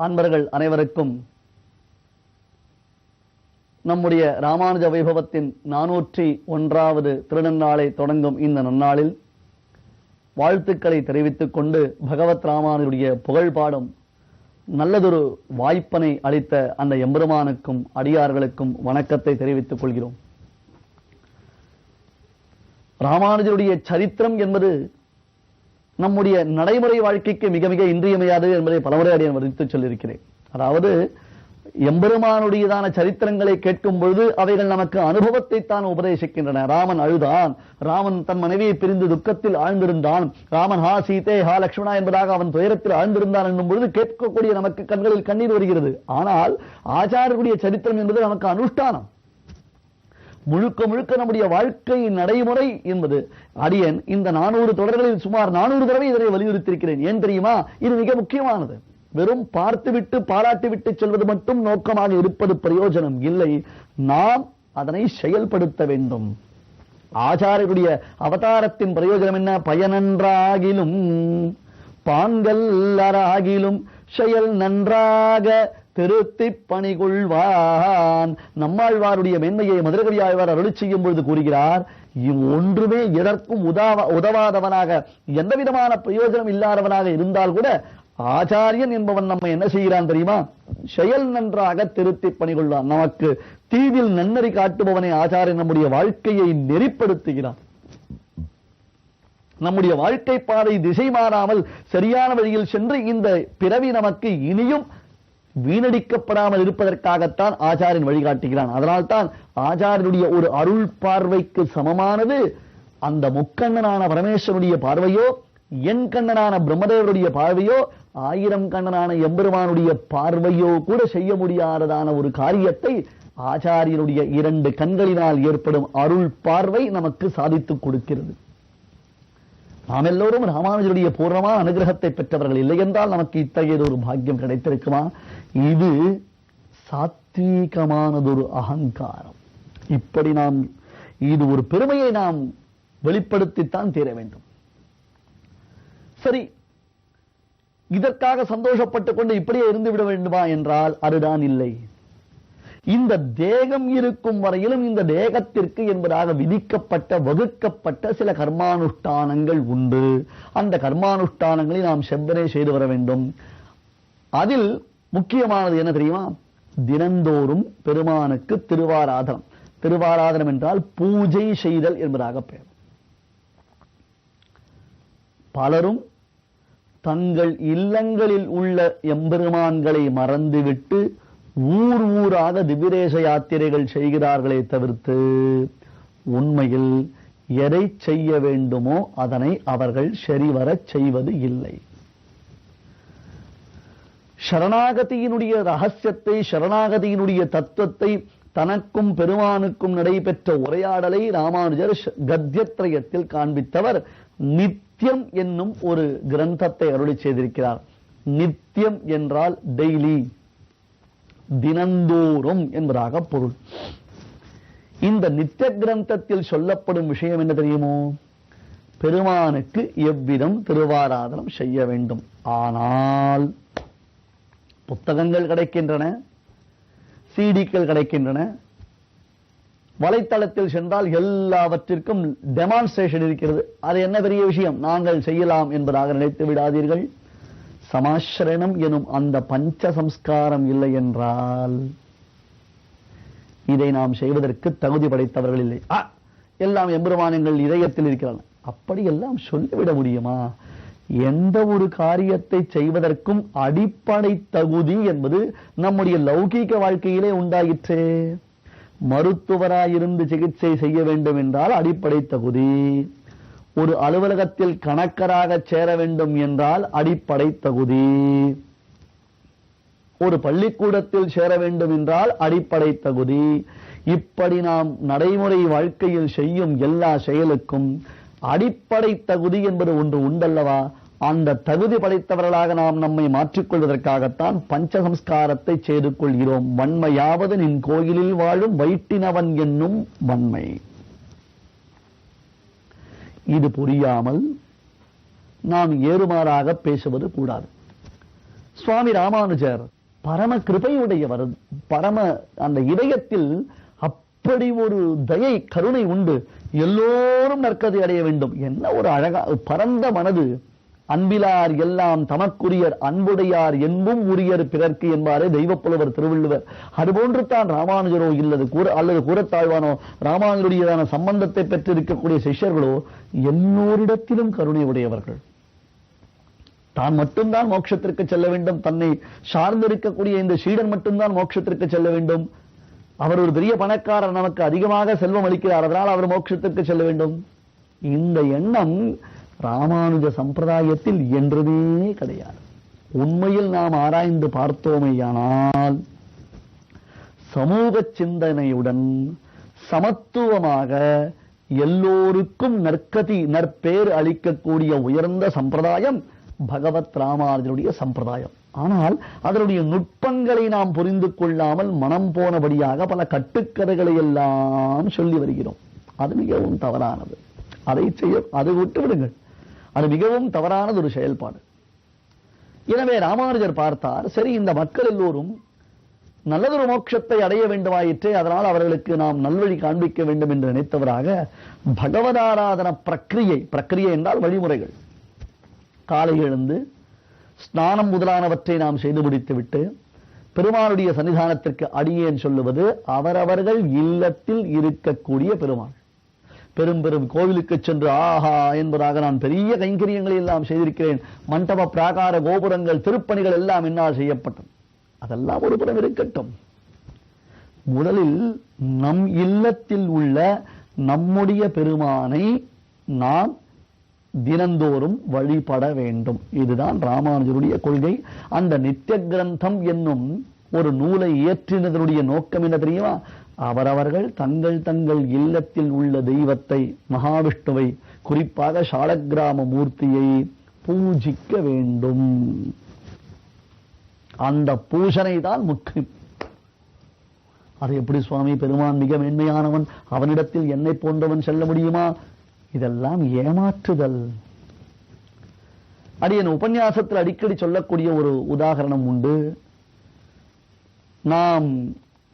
அன்பர்கள் அனைவருக்கும் நம்முடைய ராமானுஜ வைபவத்தின் 401வது திருநன்னாளை தொடங்கும் இந்த நன்னாளில் வாழ்த்துக்களை தெரிவித்துக் கொண்டு பகவத் ராமானுடைய புகழ் பாடும் நல்லதொரு வாய்ப்பனை அளித்த அந்த எம்பெருமானுக்கும் அடியார்களுக்கும் வணக்கத்தை தெரிவித்துக் கொள்கிறோம். ராமானுஜருடைய சரித்திரம் என்பது நம்முடைய நடைமுறை வாழ்க்கைக்கு மிக மிக இன்றியமையாதது என்பதை பலமுறை அடியேன் வர்ணித்துச் சொல்லியிருக்கிறேன். அதாவது எம்பெருமானுடையதான சரித்திரங்களை கேட்கும் பொழுது அவைகள் நமக்கு அனுபவத்தை தான் உபதேசிக்கின்றன. ராமன் அழுதான், ராமன் தன் மனைவியை பிரிந்து துக்கத்தில் ஆழ்ந்திருந்தான், ராமன் ஹா சீதே ஹா லக்ஷ்மணா என்பதாக அவன் துயரத்தில் ஆழ்ந்திருந்தான் என்னும் பொழுது கேட்கக்கூடிய நமக்கு கண்களில் கண்ணீர் வருகிறது. ஆனால் ஆச்சாரியருடைய சரித்திரம் என்பது நமக்கு அனுஷ்டானம், முழுக்க முழுக்க நம்முடைய வாழ்க்கை நடைமுறை என்பது. அடியன் இந்த 400 தொடர்களில் சுமார் 400 தடவை இதனை வலியுறுத்தியிருக்கிறேன். ஏன் தெரியுமா? இது மிக முக்கியமானது. வெறும் பார்த்துவிட்டு பாராட்டிவிட்டு செல்வது மட்டும் நோக்கமாக இருப்பது பிரயோஜனம் இல்லை. நாம் அதனை செயல்படுத்த வேண்டும். ஆச்சாரியருடைய அவதாரத்தின் பிரயோஜனம் என்ன? பயனன்றாகிலும் பாங்கல்லராகிலும் செயல் நன்றாக திருத்தி பணிகொள்வான். நம்மாழ்வாருடைய மேன்மையை மதுரகவி ஆழ்வார் அருளி செய்யும் பொழுது கூறுகிறார், ஒன்றுமே எதற்கும் உதவாதவனாக எந்த விதமான பிரயோஜனம் இல்லாதவனாக இருந்தால் கூட ஆச்சாரியன் என்பவன் நம்ம என்ன செய்கிறான் தெரியுமா? செயல் நன்றாக திருத்தி பணிகொள்வான். நமக்கு தீவில் நன்னறி காட்டுபவனை ஆச்சாரியன் நம்முடைய வாழ்க்கையை நெறிப்படுத்துகிறான். நம்முடைய வாழ்க்கை பாதை திசை மாறாமல் சரியான வழியில் சென்று இந்த பிறவி நமக்கு இனியும் வீணடிக்கப்படாமல் இருப்பதற்காகத்தான் ஆச்சாரியன் வழிகாட்டுகிறான். அதனால்தான் ஆச்சாரியனுடைய ஒரு அருள் பார்வைக்கு சமமானது அந்த முக்கண்ணனான பரமேஸ்வரனுடைய பார்வையோ, என் கண்ணனான பிரம்மதேவருடைய பார்வையோ, 1000 கண்ணனான எம்பெருமானுடைய பார்வையோ கூட செய்ய முடியாததான ஒரு காரியத்தை ஆச்சாரியனுடைய 2 கண்களினால் ஏற்படும் அருள் பார்வை நமக்கு சாதித்துக் கொடுக்கிறது. நாம் எல்லோரும் ராமானுஜருடைய பூர்ணமான அனுகிரகத்தை பெற்றவர்கள். இல்லை என்றால் நமக்கு இத்தகைய ஒரு பாக்கியம் கிடைத்திருக்குமா? இது சாத்வீகமானதொரு அகங்காரம். இப்படி இது ஒரு பெருமையை நாம் வெளிப்படுத்தித்தான் தீர வேண்டும். சரி, இதற்காக சந்தோஷப்பட்டுக் கொண்டு இப்படியே இருந்து விட வேண்டுமா என்றால் அதுதான் இல்லை. இந்த தேகம் இருக்கும் வரையிலும் இந்த தேகத்திற்கு என்பதாக விதிக்கப்பட்ட வகுக்கப்பட்ட சில கர்மானுஷ்டானங்கள் உண்டு. அந்த கர்மானுஷ்டானங்களை நாம் செவ்வனே செய்து வர வேண்டும். அதில் முக்கியமானது என்ன தெரியுமா? தினந்தோறும் பெருமானுக்கு திருவாராதனம். திருவாராதனம் என்றால் பூஜை செய்தல் என்பதாக பெயர். பலரும் தங்கள் இல்லங்களில் உள்ள எம்பெருமான்களை மறந்துவிட்டு ஊர் ஊராக திவ்யதேச யாத்திரைகள் செய்கிறார்களே தவிர்த்து உண்மையில் எதை செய்ய வேண்டுமோ அதனை அவர்கள் சரிவரச் செய்வது இல்லை. சரணாகதியினுடைய ரகசியத்தை, சரணாகதியினுடைய தத்துவத்தை, தனக்கும் பெருமானுக்கும் நடைபெற்ற உரையாடலை ராமானுஜர் கத்யத்ரயத்தில் காண்பித்தவர் நித்தியம் என்னும் ஒரு கிரந்தத்தை அருளி செய்திருக்கிறார். நித்தியம் என்றால் டெய்லி, தினந்தோறும் என்பதாக பொருள். இந்த நித்திய கிரந்தத்தில் சொல்லப்படும் விஷயம் என்ன தெரியுமோ? பெருமானுக்கு எவ்விதம் திருவாராதனம் செய்ய வேண்டும். ஆனால் புத்தகங்கள் கிடைக்கின்றன, சிடிக்கள் கிடைக்கின்றன, வலைத்தளத்தில் சென்றால் எல்லாவற்றிற்கும் டெமான்ஸ்ட்ரேஷன் இருக்கிறது. அது என்ன பெரிய விஷயம், நாங்கள் செய்யலாம் என்பதாக நினைத்து விடாதீர்கள். சமாஸ்ரயணம் எனும் அந்த பஞ்ச சம்ஸ்காரம் இல்லை என்றால் இதை நாம் செய்வதற்கு தகுதி படைத்தவர்கள் இல்லை. எல்லாம் எம்பெருமானங்கள் இதயத்தில் இருக்கிறார்கள், அப்படி எல்லாம் சொல்லிவிட முடியுமா? எந்த ஒரு காரியத்தை செய்வதற்கும் அடிப்படை தகுதி என்பது நம்முடைய லௌகீக வாழ்க்கையிலே உண்டாயிற்றே. மருத்துவராயிருந்து சிகிச்சை செய்ய வேண்டும் என்றால் அடிப்படை தகுதி. ஒரு அலுவலகத்தில் கணக்கராக சேர வேண்டும் என்றால் அடிப்படை தகுதி. ஒரு பள்ளிக்கூடத்தில் சேர வேண்டும் என்றால் அடிப்படை தகுதி. இப்படி நாம் நடைமுறை வாழ்க்கையில் செய்யும் எல்லா செயலுக்கும் அடிப்படை தகுதி என்பது ஒன்று உண்டல்லவா? அந்த தகுதி படைத்தவர்களாக நாம் நம்மை மாற்றிக்கொள்வதற்காகத்தான் பஞ்சசம்ஸ்காரத்தை செய்து கொள்கிறோம். வன்மையாவது நின் கோயிலில் வாழும் வைட்டினவன் என்னும் வன்மை. இது புரியாமல் நாம் ஏறுமாறாக பேசுவது கூடாது. சுவாமி ராமானுஜர் பரம கிருபையுடையவர். பரம அந்த இதயத்தில் அப்படி ஒரு தயை கருணை உண்டு. எல்லோரும் நற்கதை அடைய வேண்டும். என்ன ஒரு அழகா பரந்த மனது. அன்பிலார் எல்லாம் தமக்குரியர் அன்புடையார் என்பும் உரியர் பிறர்க்கு என்பாரே தெய்வப்புலவர் திருவள்ளுவர். அதுபோன்று தான் ராமானுஜரோ அல்லது கூறத்தாழ்வானோ ராமானுஜருடையதான சம்பந்தத்தை பெற்றிருக்கக்கூடிய சிஷ்யர்களோ எல்லோரிடத்திலும் கருணை உடையவர்கள். தான் மட்டும்தான் மோட்சத்திற்கு செல்ல வேண்டும், தன்னை சார்ந்திருக்கக்கூடிய இந்த சீடன் மட்டும்தான் மோட்சத்திற்கு செல்ல வேண்டும், அவர் ஒரு பெரிய பணக்காரர், நமக்கு அதிகமாக செல்வம் அளிக்கிறார், அதனால் அவர் மோட்சத்திற்கு செல்ல வேண்டும். இந்த எண்ணம் ராமானுஜ சம்பிரதாயத்தில் என்றுமே கிடையாது. உண்மையில் நாம் ஆராய்ந்து பார்த்தோமேயானால் சமூக சிந்தனையுடன் சமத்துவமாக எல்லோருக்கும் நற்பேர் அளிக்கக்கூடிய உயர்ந்த சம்பிரதாயம் பகவத் ராமானுஜருடைய சம்பிரதாயம். ஆனால் அதனுடைய நுட்பங்களை நாம் புரிந்து கொள்ளாமல் மனம் போனபடியாக பல கட்டுக்கதைகளை எல்லாம் சொல்லி வருகிறோம். அது மிகவும் தவறானது. அதை விட்டு விடுங்கள். அது மிகவும் தவறானது ஒரு செயல்பாடு. எனவே ராமானுஜர் பார்த்தார், சரி இந்த மக்கள் எல்லோரும் நல்லதொரு மோட்சத்தை அடைய வேண்டுமாயிற்றே, அதனால் அவர்களுக்கு நாம் நல்வழி காண்பிக்க வேண்டும் என்று நினைத்தவராக பகவதாராதன பிரக்கிரியை என்றால் வழிமுறைகள். காலை எழுந்து ஸ்நானம் முதலானவற்றை நாம் செய்து முடித்துவிட்டு பெருமானுடைய சன்னிதானத்திற்கு அடியேன் சொல்லுவது அவரவர்கள் இல்லத்தில் இருக்கக்கூடிய பெருமாள். பெரும் பெரும் கோவிலுக்கு சென்று ஆஹா என்பதாக நான் பெரிய கைங்கரியங்களை எல்லாம் செய்திருக்கிறேன், மண்டப பிராகார கோபுரங்கள் திருப்பணிகள் எல்லாம் என்னால் செய்யப்பட்டது. அதெல்லாம் ஒரு புறம் இருக்கட்டும். முதலில் நம் இல்லத்தில் உள்ள நம்முடைய பெருமானை நாம் தினந்தோறும் வழிபட வேண்டும். இதுதான் ராமானுஜருடைய கொள்கை. அந்த நித்திய கிரந்தம் என்னும் ஒரு நூலை இயற்றினதனுடைய நோக்கம் என்ன தெரியுமா? அவரவர்கள் தங்கள் தங்கள் இல்லத்தில் உள்ள தெய்வத்தை, மகாவிஷ்ணுவை, குறிப்பாக சாலக்கிராம மூர்த்தியை பூஜிக்க வேண்டும். அந்த பூஜனை தான் முக்கியம். அது எப்படி சுவாமி, பெருமான் மிக மேன்மையானவன், அவனிடத்தில் என்னை போன்றவன் செல்ல முடியுமா? இதெல்லாம் ஏமாற்றுதல். அடியன் உபன்யாசத்தில் அடிக்கடி சொல்லக்கூடிய ஒரு உதாரணம் உண்டு. நாம்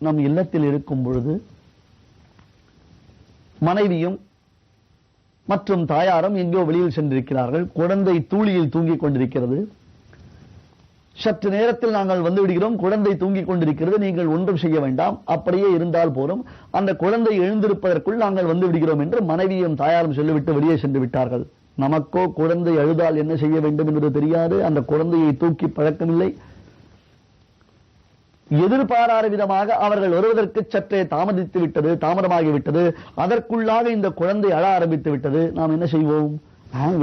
நம் இல்லத்தில் இருக்கும் பொழுது மனைவியும் மற்றும் தாயாரும் எங்கோ வெளியில் சென்றிருக்கிறார்கள். குழந்தை தூளியில் தூங்கிக் கொண்டிருக்கிறது. சற்று நேரத்தில் நாங்கள் வந்து விடுகிறோம், குழந்தை தூங்கிக் கொண்டிருக்கிறது, நீங்கள் ஒன்றும் செய்ய வேண்டாம், அப்படியே இருந்தால் போதும், அந்த குழந்தை எழுந்திருப்பதற்குள் நாங்கள் வந்து விடுகிறோம் என்று மனைவியும் தாயாரும் சொல்லிவிட்டு வெளியே சென்று விட்டார்கள். நமக்கோ குழந்தை அழுதால் என்ன செய்ய வேண்டும் என்பது தெரியாது, அந்த குழந்தையை தூக்கி பழக்கமில்லை. எதிர்பாராத விதமாக அவர்கள் வருவதற்கு சற்றே தாமதமாகிவிட்டது. அதற்குள்ளாக இந்த குழந்தை அழ ஆரம்பித்து விட்டது. நாம் என்ன செய்வோம்?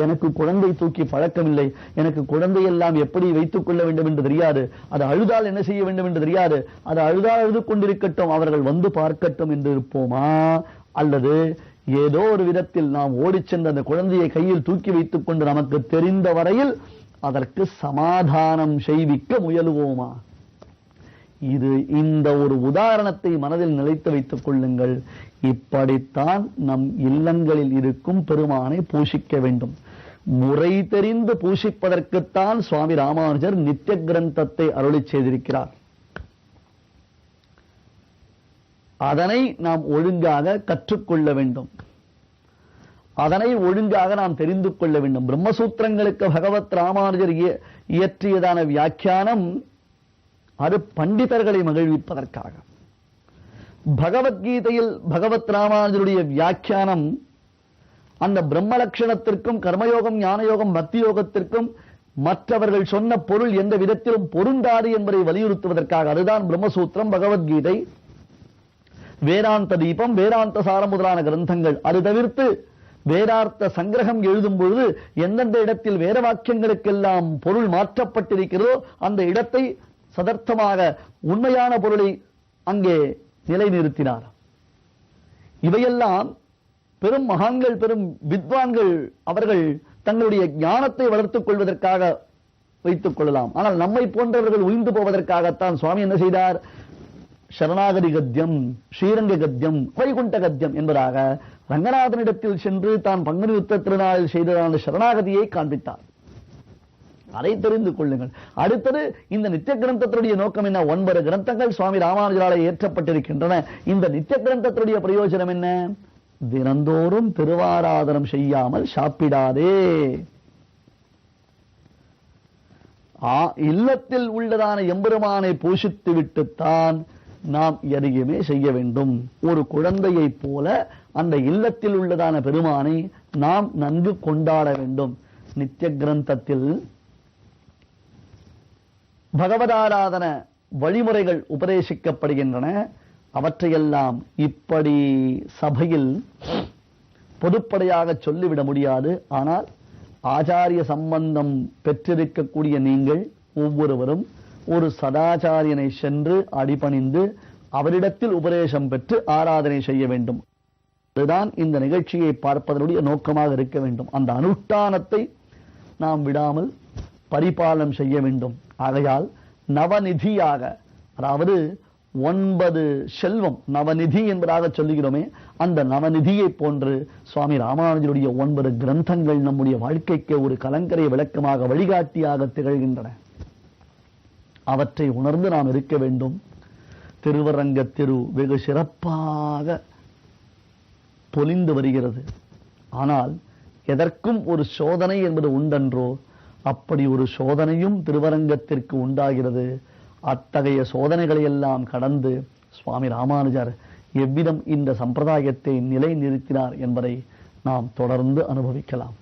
எனக்கு குழந்தை தூக்கி பழக்கமில்லை, எனக்கு குழந்தையெல்லாம் எப்படி வைத்துக் கொள்ள வேண்டும் என்று தெரியாது, அது அழுதால் என்ன செய்ய வேண்டும் என்று தெரியாது, அது அழுதால் அழுது கொண்டிருக்கட்டும், அவர்கள் வந்து பார்க்கட்டும் என்று இருப்போமா? அல்லது ஏதோ ஒரு விதத்தில் நாம் ஓடிச் சென்று அந்த குழந்தையை கையில் தூக்கி வைத்துக் கொண்டு நமக்கு தெரிந்த வரையில் அதற்கு சமாதானம் செய்விக்க முயலுவோமா? இந்த ஒரு உதாரணத்தை மனதில் நிலைத்து வைத்துக் கொள்ளுங்கள். இப்படித்தான் நம் இல்லங்களில் இருக்கும் பெருமானை பூசிக்க வேண்டும். முறை தெரிந்து பூசிப்பதற்குத்தான் சுவாமி ராமானுஜர் நித்திய கிரந்தத்தை அருளி செய்திருக்கிறார். அதனை நாம் ஒழுங்காக கற்றுக்கொள்ள வேண்டும். அதனை ஒழுங்காக நாம் தெரிந்து கொள்ள வேண்டும். பிரம்மசூத்திரங்களுக்கு பகவத் ராமானுஜர் இயற்றியதான வியாக்கியானம் அது பண்டிதர்களை மகிழ்விப்பதற்காக. பகவத்கீதையில் பகவத் ராமானுஜருடைய வியாக்கியானம் அந்த பிரம்ம லட்சணத்திற்கும் கர்மயோகம், ஞானயோகம், பக்தி யோகத்திற்கும் மற்றவர்கள் சொன்ன பொருள் எந்த விதத்திலும் பொருந்தாது என்பதை வலியுறுத்துவதற்காக. அதுதான் பிரம்மசூத்திரம், பகவத்கீதை, வேதாந்த தீபம், வேதாந்த சாரம் முதலான கிரந்தங்கள். அது தவிர்த்து வேதார்த்த சங்கிரகம் எழுதும் பொழுது எந்தெந்த இடத்தில் வேத வாக்கியங்களுக்கெல்லாம் பொருள் மாற்றப்பட்டிருக்கிறதோ அந்த இடத்தை சதர்த்தமாக உண்மையான பொருளை அங்கே நிலைநிறுத்தினார். இவையெல்லாம் பெரும் மகான்கள், பெரும் வித்வான்கள் அவர்கள் தங்களுடைய ஞானத்தை வளர்த்துக் கொள்வதற்காக வைத்துக் கொள்ளலாம். ஆனால் நம்மை போன்றவர்கள் உயிர்ந்து போவதற்காகத்தான் சுவாமி என்ன செய்தார்? சரணாகதி கத்தியம், ஸ்ரீரங்க கத்தியம், வைகுண்ட கத்தியம் என்பதாக ரங்கநாதனிடத்தில் சென்று தான் பங்குனி உத்திர திருநாளில் செய்ததான சரணாகதியை காண்பித்தார். அதை தெரிந்து கொள்ளுங்கள். அடுத்தது இந்த நித்திய கிரந்தத்தினுடைய நோக்கம் என்ன? 9 கிரந்தங்கள் சுவாமி ராமானுஜரால ஏற்றப்பட்டிருக்கின்றன. இந்த நித்திய கிரந்தத்தினுடைய பிரயோஜனம் என்ன? தினந்தோறும் திருவாராதனம் செய்யாமல் சாப்பிடாதே. இல்லத்தில் உள்ளதான எம்பெருமானை பூஷித்து விட்டுத்தான் நாம் எதையுமே செய்ய வேண்டும். ஒரு குழந்தையை போல அந்த இல்லத்தில் உள்ளதான பெருமானை நாம் நன்கு கொண்டாட வேண்டும். நித்திய கிரந்தத்தில் பகவதாராதன வழிமுறைகள் உபதேசிக்கப்படுகின்றன. அவற்றையெல்லாம் இப்படி சபையில் பொதுப்படையாக சொல்லிவிட முடியாது. ஆனால் ஆச்சாரிய சம்பந்தம் பெற்றிருக்கக்கூடிய நீங்கள் ஒவ்வொருவரும் ஒரு சதாச்சாரியனை சென்று அடிபணிந்து அவரிடத்தில் உபதேசம் பெற்று ஆராதனை செய்ய வேண்டும். அதுதான் இந்த நிகழ்ச்சியை பார்ப்பதனுடைய நோக்கமாக இருக்க வேண்டும். அந்த அனுஷ்டானத்தை நாம் விடாமல் பரிபாலனம் செய்ய வேண்டும். ஆகையால் நவநிதியாக, அதாவது 9 செல்வம் நவநிதி என்பதாக சொல்லுகிறோமே, அந்த நவநிதியை போன்று சுவாமி ராமானுஜருடைய 9 கிரந்தங்கள் நம்முடைய வாழ்க்கைக்கு ஒரு கலங்கரை விளக்கமாக வழிகாட்டியாக திகழ்கின்றன. அவற்றை உணர்ந்து நாம் இருக்க வேண்டும். திருவரங்கத்திரு வெகு சிறப்பாக பொலிந்து வருகிறது. ஆனால் எதற்கும் ஒரு சோதனை என்பது உண்டென்றோ, அப்படி ஒரு சோதனையும் திருவரங்கத்திற்கு உண்டாகிறது. அத்தகைய சோதனைகளை எல்லாம் கடந்து சுவாமி ராமானுஜர் எவ்விதம் இந்த சம்பிரதாயத்தை நிலைநிறுத்தினார் என்பதை நாம் தொடர்ந்து அனுபவிக்கலாம்.